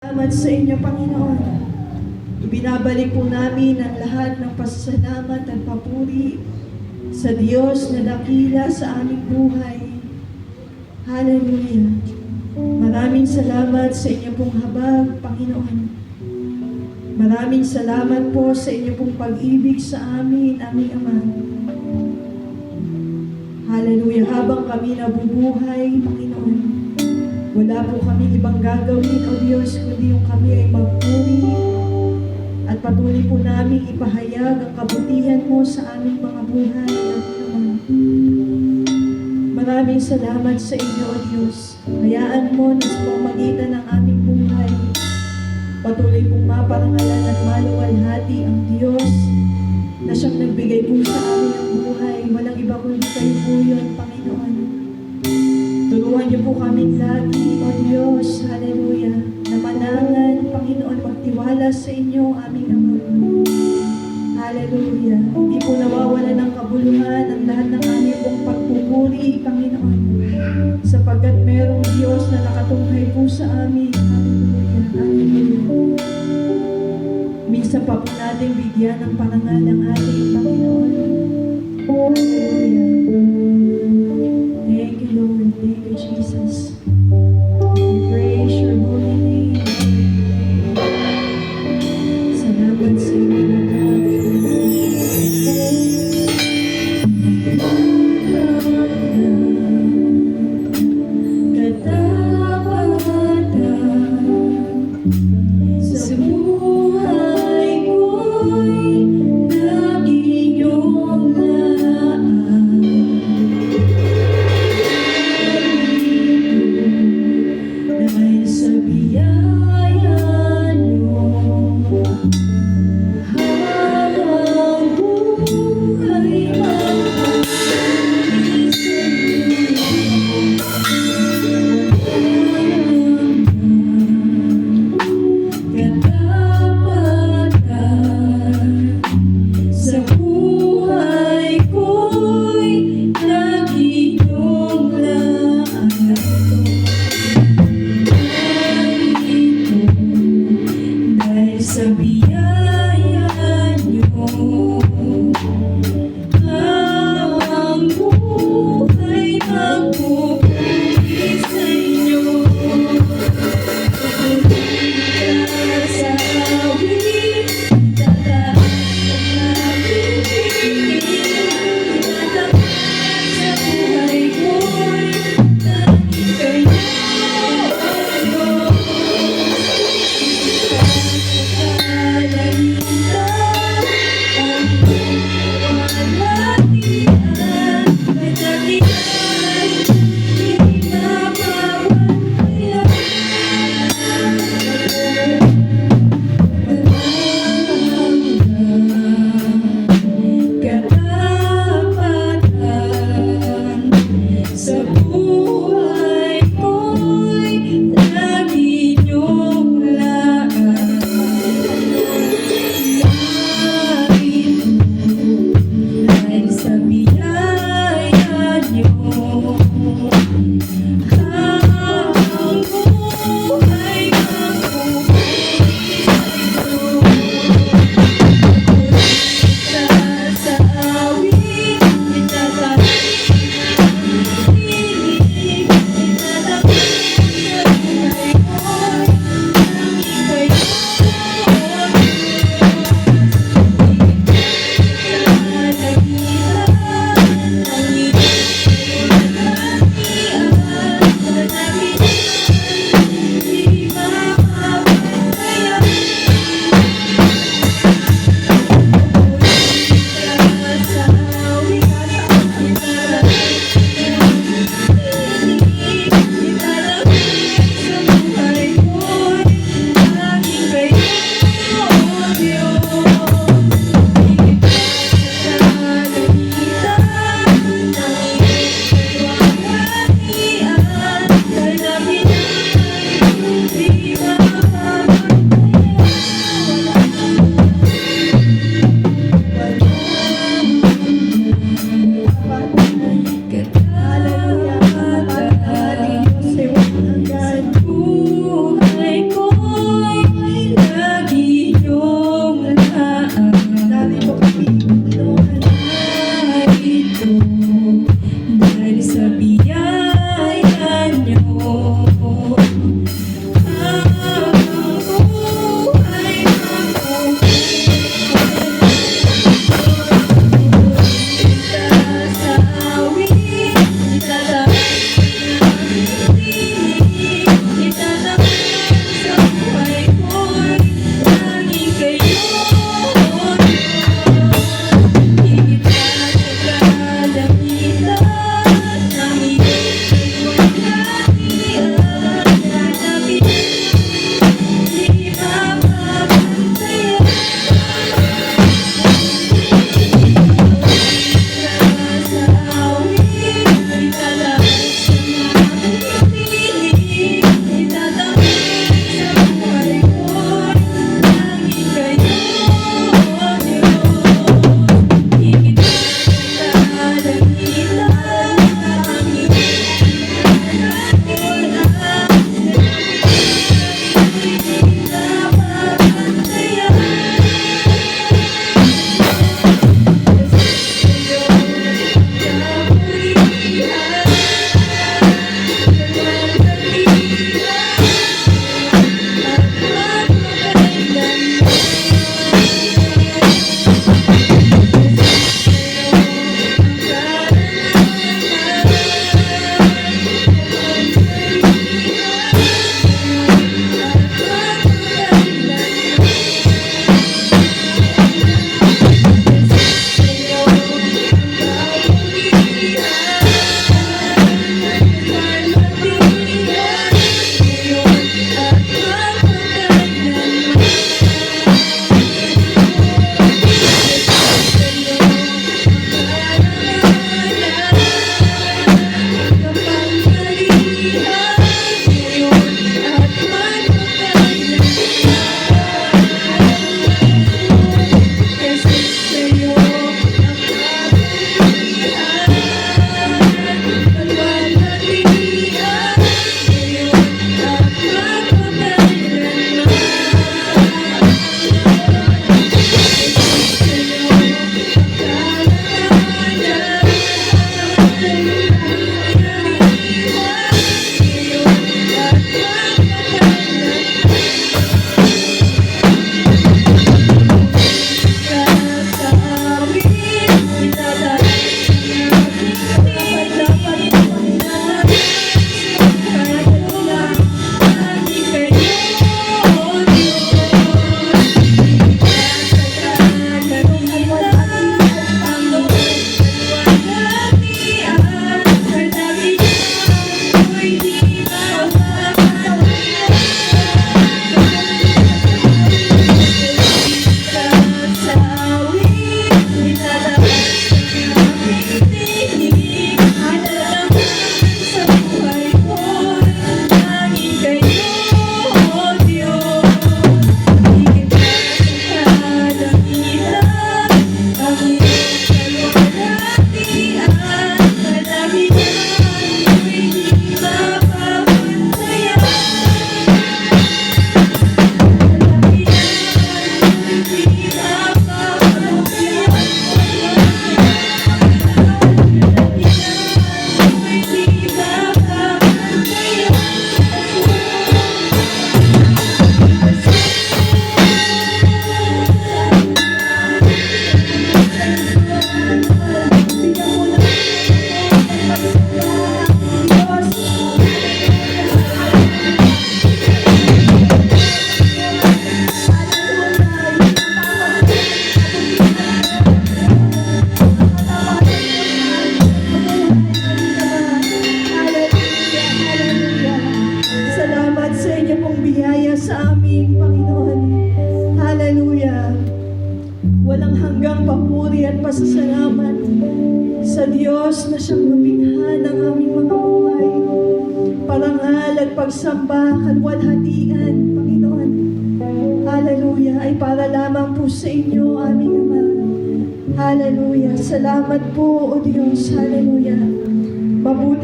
Salamat sa inyo, Panginoon. Ibinabalik po namin ang lahat ng pasasalamat at papuri sa Diyos na dakila sa aming buhay. Hallelujah. Maraming salamat sa inyo pong habag, Panginoon. Maraming salamat po sa inyo pong pag-ibig sa amin, aming Ama. Hallelujah. Habang kami nabubuhay, Panginoon, wala po kami ibang gagawin, O Diyos, kundi yung kami ay magpuri at patuloy po namin ipahayag ang kabutihan mo sa aming mga buhay, aming Ama. Maraming salamat sa inyo, O Diyos. Hayaan mo na sa pamamagitan ng aming buhay, patuloy pong maparangalan at maluwalhati ang Diyos na siyang nagbigay po sa amin ng buhay. Walang iba kundi kayo po yun, Panginoon. Turuan niyo po kami lagi, O Diyos, hallelujah, na manangan, Panginoon, magtiwala sa inyo, aming Ama. Hallelujah. Hindi po nawawala ng kabuluhan ang lahat ng aming pong pagpupuri, Panginoon, sapagkat merong Diyos na nakatunghay po sa amin. Hallelujah. Hallelujah. Minsan pa po natin bigyan ng parangal ng ating Panginoon. Hallelujah. Thank you, Lord. Thank you, Jesus. We praise your holy name. Salamat sa iyo, sa buhay ko'y naging iyong lahat. pasasalamat sa Diyos na siyang lumikha ng aming mga buhay. Parangal at pagsamba, kalwalhatian, Panginoon. Hallelujah, ay para lamang po sa inyo, aming Ama. Hallelujah. Salamat po, O Diyos. Hallelujah. Mabuti